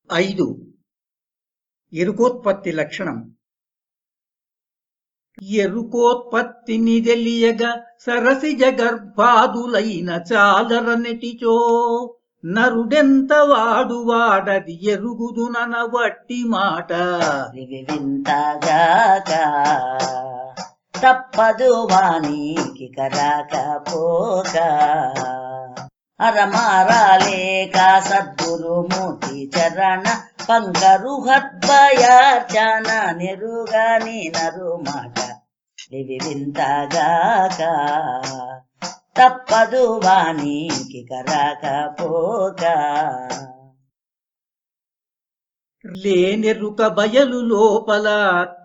5. ఎరుకోత్పత్తి లక్షణం. ఎరుకోత్పత్తిని తెలియగ సరసిజ గర్భాదులైన చాలరనెటిచో నరుడెంత వాడది ఎరుగుదునన వట్టి మాట. వింతగాక తప్పదు వానికి కరాకపోక అరమారాలేక సద్గురుమూర్తి చరణ పంకరుహద్భయార్చన నెరుగాని నరు మాట. వింతగాక తప్పదు వానికి కరాకపోక లేనెరుక బయలు లోపల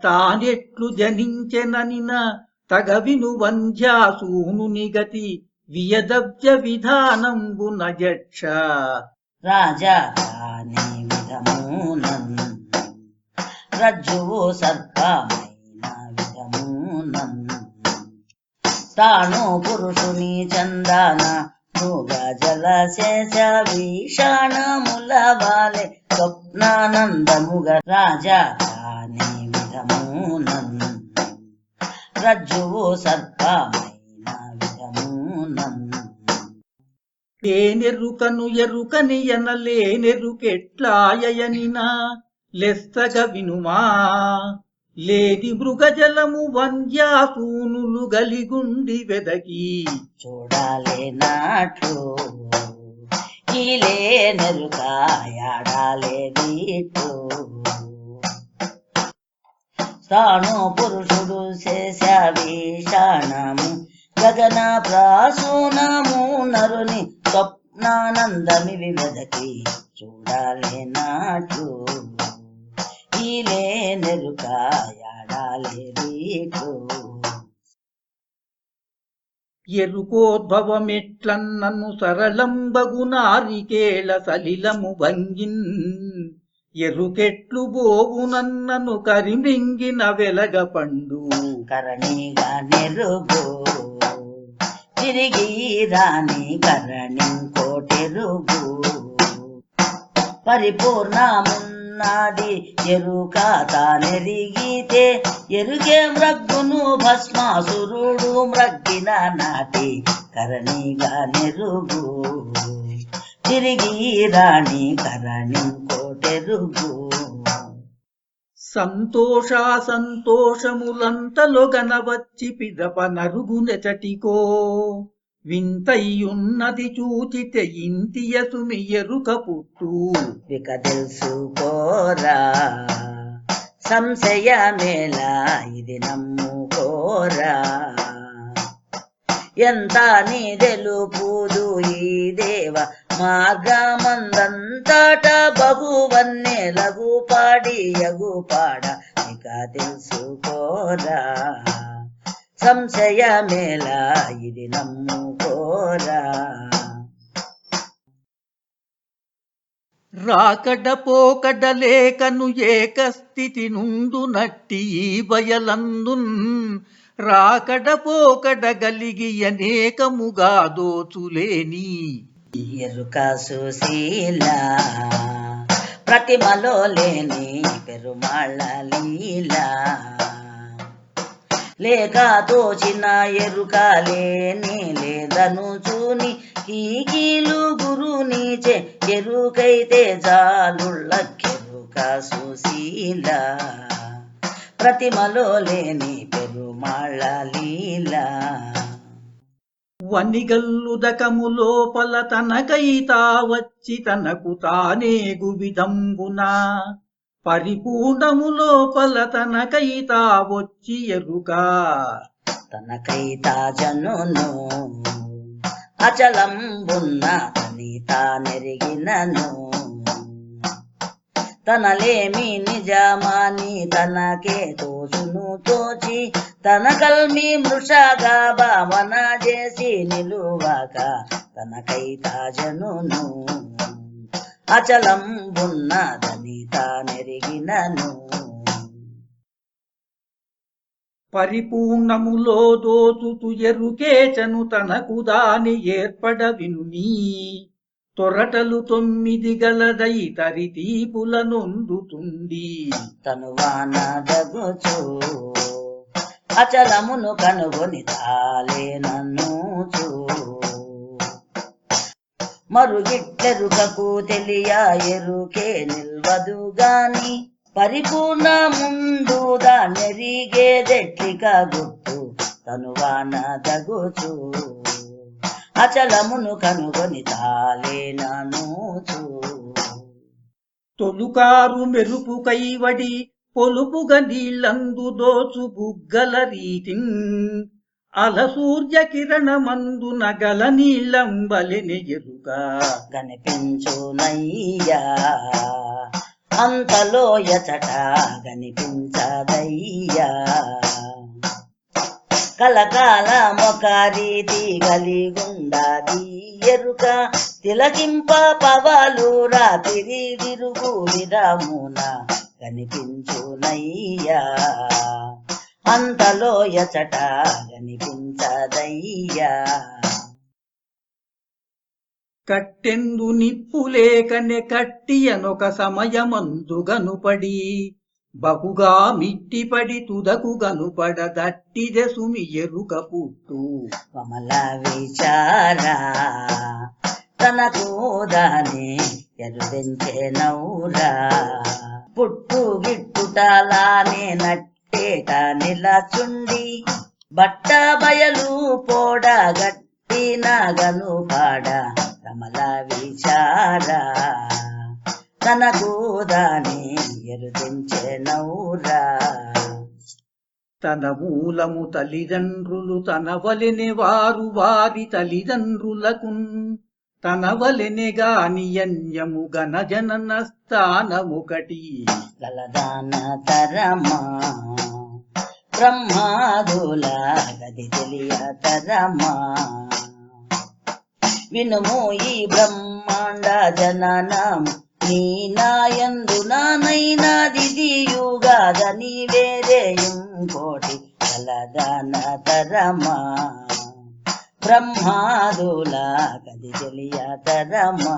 తానెట్లు జనించెననిన తగవిను వంధ్యాసూనుని గతి వియదవ్య విధానంబున జక్ష. రాజా కాని విధమునన్ రజ్జువు సర్పమైన విధమునన్ తాను పురుషుని చందన మృగ జలశేష భీషణముల వాలే స్వప్నానందముగ. రాజా కాని విధమునన్ రజ్జువు సర్పమైన విధమునన్ లేనెరుకను ఎరుకని ఎనలేనెరుకెట్లాయనినా లెస్సగ వినుమా. లేది మృగజలము వంధ్యాసూనులు గలిగుండి వెదకి చూడాలేనాట్లు ఈలేనెరుకాయాడాలేదిట్లు తాను పురుషుడు శేషాభీషణము గగన ప్రాసూనము నరుని స్వప్నానందమివి వెదకి చూడాలేనాట్లు ఈలేనెరుకాయాడాలేదిట్లు. ఎరుకోద్భవమెట్లన్నను సరళంబగునారికేళ సలిలము భంగిన్ ఎరుకెట్లు బోవునన్నను కరిమింగిన వెలగ పండు. కరణిగా నెరుగు తిరిగి రాని కరణింకోటెరుగు పరిపూర్ణమున్నది ఎరుక తానెరిగితే ఎరుగే మ్రగ్గును భస్మాసురుడు మ్రగ్గిన నాటి. కరణిగా నెరుగు తిరిగి రాని కరణింకోటెరుగు సంతోషములంతలొగనవచ్చి పిదప నరుగునెచటికో వింతయ్యున్నది చూచితే ఇంతియసుమి ఎరుక పుట్టు. ఇక తెలుసుకోరా సంశయమేలా ఇది నమ్ముకోరా. ఎంత నీ తెలుపుదు ఈ దేవ మార్గమందంతట బహువన్నే లఘుపాడి యగుపాడ. ఇక తెలుసుకోరా సంశయమేలా ఇది నమ్ముకోరా. రాకడ పోకడ లేకను ఏకస్థితి నుండు నట్టి ఈ బయలందున్ రాకడ పోకడ గలిగి అనేకముగా దోచులేని. ఎరుక సుశీల ప్రతిమలో లేని పెరుమాళ్ళ లీల లేక తోచిన ఎరుక లేని లేదను చూని కీకీలు గురునిచే ఎరుకైతే జాలుళ్ళకెరుక సుశీల ప్రతిమలో లేని పెరుమాళ్ళ లీల. వనిగల్లుదకము లోపల తనకైతా వచ్చి తనకు తానేగు విధంబున పరిపూర్ణము లోపల తనకైతా వచ్చి ఎరుక. తనకైతా జనును అచలంబున్న అని తానెరిగినను తనలేమి నిజమాని తనకే తోచును తోచి తన కల్మి మృషగా భావన చేసి నిలువక తనకైతా జనును అచలంబున్నదని తానెరిగినను. పరిపూర్ణములో దోచుతు ఎరుకేచను తనకు దాని ఏర్పడ వినుని తొరటలు 9 గలదై తరితీపుల నొందుతుంది తనువాన దగుచు అచలమును కనుగొని తాలే నన్నుచు మరుగిట్టెరుకకు తెలియ ఎరుకే నిల్వదు గాని పరిపూర్ణ ముందు దానెరిగేదెట్లిక గుర్తు తనువాన దగుచు అచలమును కనుగొని తాలే నన్నుచు తొలుకారు మెరుపు కైవడి పొలుపుగా నీళ్లందు దోచు బుగ్గల రీతిన్ అలసూర్య కిరణమందు నగల నీళ్ళంబలెని ఎరుక కనిపించునయ్యా అంతలో ఎచట కనిపించదయ్యా కలకాల మొక రీతి కలిగుండాది ఎరుక తిలకింప పవాలు రాత్రి విరుగు విరమున కనిపించునయ్యా అంతలో ఎచట కనిపించదయ్యా కట్టెందు నిప్పు లేకనే కట్టియనొక సమయమందు గనుపడి బహుగా మిట్టిపడి తుదకు గనుపడ దట్టిదె సుమి ఎరుక పుట్టు కమల విచారా తనకు దాని ఎరుదించే నౌరా పుట్టు గిట్టుటాలానే నట్టేట నిలచుండి బట్ట బయలు పోడ గట్టిన గనుపాడ కమల విచారా తనకు దాని ఎరుదించే నౌరా తన మూలము తల్లిదండ్రులు తన వలెనే వారు వారి తల్లిదండ్రులకు తన వలెనే గాని అన్యము గణజనన స్థానముకటి గలదాన తరమా బ్రహ్మాదుల గది తెలియ తరమా వినుము ఈ బ్రహ్మాండ జననం నీ నాయందు నానైనా దిదియుగాదని వేరే ఇంకోటి కలదాన తరమా బ్రహ్మాదుల గది తెలియ తరమా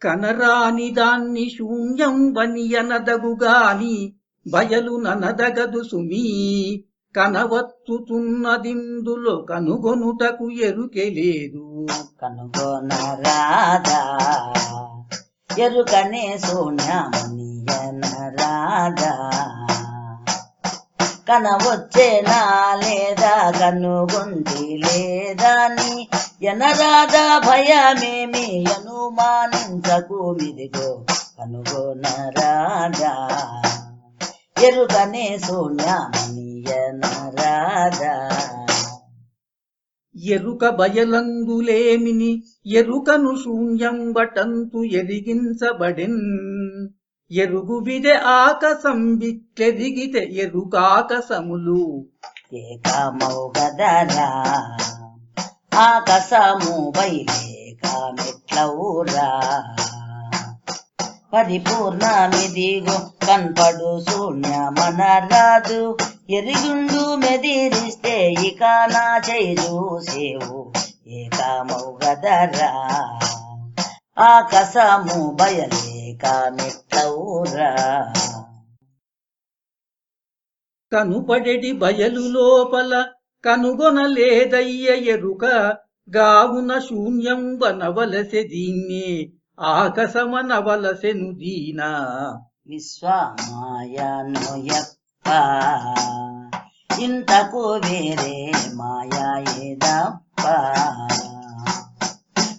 కనరాని దాన్ని శూన్యం వనియనదగుగాని బయలు ననదగదు సుమీ కనవత్తుతున్నదిందులో కనుగొనుటకు ఎరుకే లేదు కనుగొనరాదా ఎరుకనే శూన్యమనియనరాదా కనవచ్చేనా లేదా కనుగొంటి లేదాని ఎనరాదా భయమేమి అనుమానించకు మిదిగో కనుగొనరాదా ఎరుకనే శూన్యమనియనరాదా ఎరుక బయలందులేమిని ఎరుకను శూన్యం బటంతు ఎరిగించబడెన్ ఎరుగు విదె ఆకసం బిట్టెరిగితే ఎరుకాకసములు ఏకమౌగదరా ఆకసము బయలేకమెట్లవురా పరిపూర్ణమిదిగో కన్పడు శూన్యమనరాదు ఎరిగుండు మెదిరిస్తే ఇక నా చూసేవు ఏకమౌగదరా ఆకసము బయలేకమెట్లవురా కనుపడెడి బయలు లోపల కనుగొనలేదయ్య ఎరుక గావున శూన్యం వనవలసె దీన్నే ఆకసమనవలసెను దీనా విశ్వమాయనోయప్ప ఇంతకు వేరే మాయా ఏదప్ప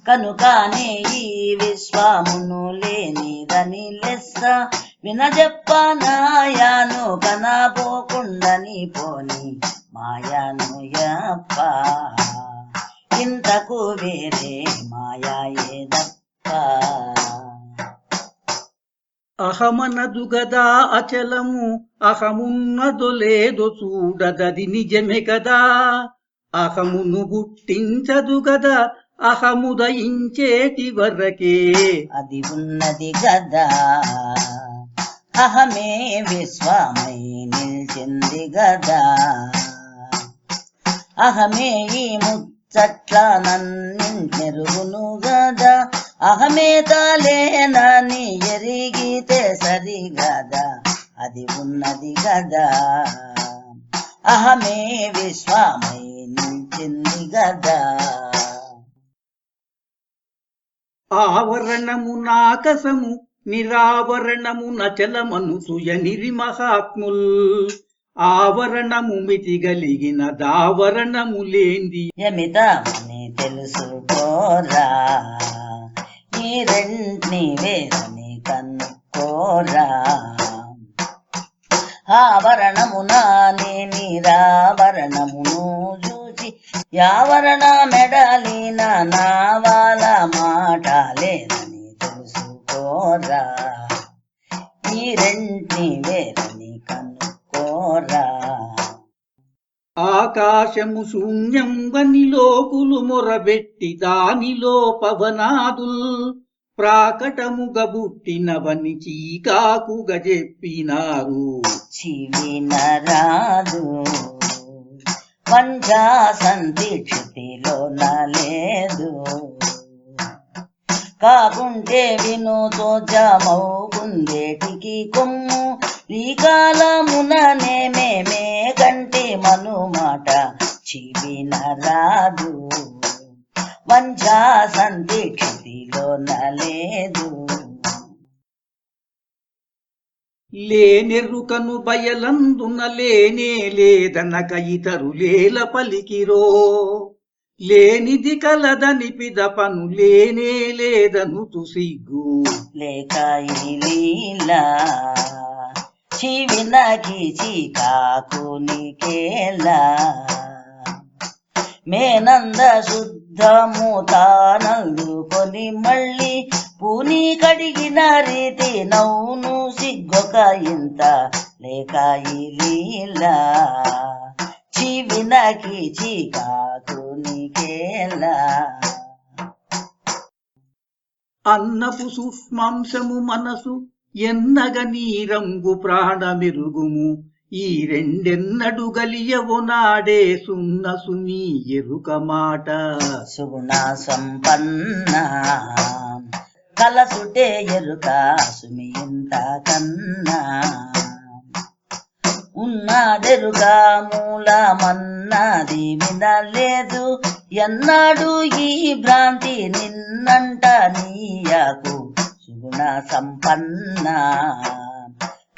కనుకనే ఈ విశ్వమును లేనిదని లెస్స వినజెప్పనాయాను కనబోకుండని పోని మాయనోయప్ప ఇంతకు వేరే మాయా ఏదప్ప అహమనదు గదా అచలము అహమున్నదో లేదో చూడదది నిజమే కదా అహమును గుట్టించదు గదా అహముదయించేటి వరకే అది ఉన్నది గదా అహమే విశ్వమై నిల్చింది గదా అహమే ఈ చట్ల నన్నెరుగును గదా అహమే తాలేనని ఎరిగితే సరిగదా అది ఉన్నది గదా అహమే విశ్వమై నిలిచింది గదా ఆవరణము నాకసము నిరావరణము నచలమనుసుయ నిరి మహాత్ముల్ ఆవరణము మితి గలిగిన దావరణము లేంది యమితమని తెలుసుకోరా ఈ రెంటిని వేదని కనుక్కోరా ఆవరణమున నిరావరణమును చూసి యావరణ మెడలిన నావాల మాట లేదని తెలుసుకోరా ఈ రెంటిని వేదని కనుక్కోరా ఆకాశము శూన్యం వని లోకులు మొరబెట్టి దానిలో పవనాదుల్ ప్రాకటముగ బుట్టినవని చీకాకుగా చెప్పినారు చివినరాదు వంజా సందీక్షితిలో నలేదు కాకుంటే వినుతో జమౌకుందేటికి కొమ్ము ఈ కాలముననే మేమే కంటే మను మాట చివినరాదు వంజా సందీక్షితిలో నలేదు లేనెరుకను బయలందున లేనే లేదనక ఇతరులేల పలికిరో లేనిది కలదని పిదపను లేనే లేదనుతు సిగ్గు లేక ఈ లీలా చివినకి చీకాకునికేలా మేనంద శుద్ధము తానందుకొని మళ్ళీ పూని కడిగిన రీతి నవ్వును సిగ్గొక ఇంత లేక ఈ లీలా చివినకి చీకాకునికేలా అన్నపు సూక్ష్మాంశము మనసు ఎన్నగ నీ రంగు ప్రాణమెరుగుము ఈ రెండెన్నడు గలియవు నాడే సున్న సుమీ ఎరుక మాట సుగుణ సంపన్న కలసుటే ఎరుక సుమి ఇంత కన్నా ఉన్నదెరుక మూలమన్నది వినలేదు ఎన్నాడు ఈ భ్రాంతి నిన్నంట నీయకు సుగుణ సంపన్న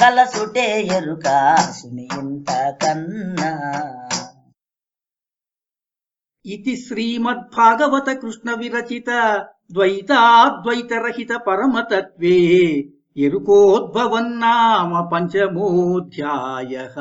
కలసుటే ఎరుక సుమి ఇంత కన్నా ఇది శ్రీమద్భాగవత కృష్ణ విరచిత ద్వైతాద్వైతరహిత పరమతత్వే ఎరుకోద్భవన్నామ పంచమోऽధ్యాయః